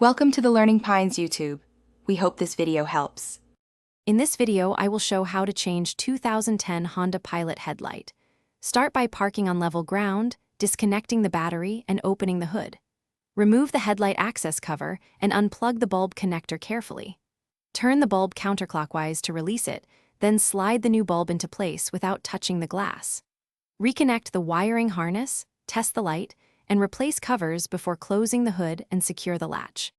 Welcome to the Learning Pines YouTube. We hope this video helps. In this video, I will show how to change 2010 Honda Pilot headlight. Start by parking on level ground, disconnecting the battery, and opening the hood. Remove the headlight access cover and unplug the bulb connector carefully. Turn the bulb counterclockwise to release it, then slide the new bulb into place without touching the glass. Reconnect the wiring harness, test the light, and replace covers before closing the hood and secure the latch.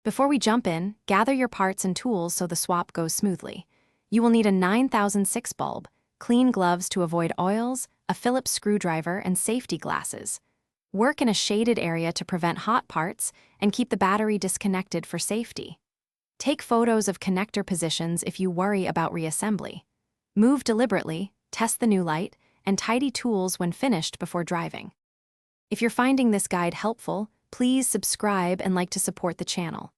Before we jump in, gather your parts and tools so the swap goes smoothly. You will need a 9006 bulb, clean gloves to avoid oils, a Phillips screwdriver, and safety glasses. Work in a shaded area to prevent hot parts and keep the battery disconnected for safety. Take photos of connector positions if you worry about reassembly. Move deliberately, test the new light, and tidy tools when finished before driving. If you're finding this guide helpful, please subscribe and like to support the channel.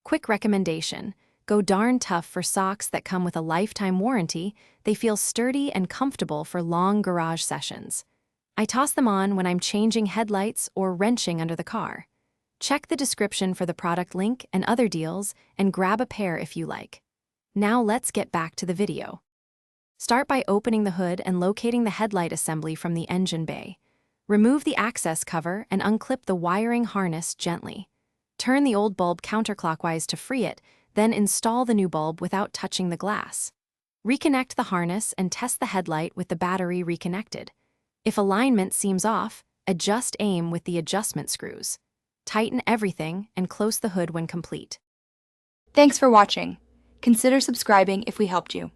Quick recommendation: go darn tough for socks that come with a lifetime warranty. They feel sturdy and comfortable for long garage sessions. I toss them on when I'm changing headlights or wrenching under the car. Check the description for the product link and other deals and grab a pair if you like. Now let's get back to the video. Start by opening the hood and locating the headlight assembly from the engine bay. Remove the access cover and unclip the wiring harness gently. Turn the old bulb counterclockwise to free it, then install the new bulb without touching the glass. Reconnect the harness and test the headlight with the battery reconnected. If alignment seems off, adjust aim with the adjustment screws. Tighten everything and close the hood when complete. Thanks for watching. Consider subscribing if we helped you.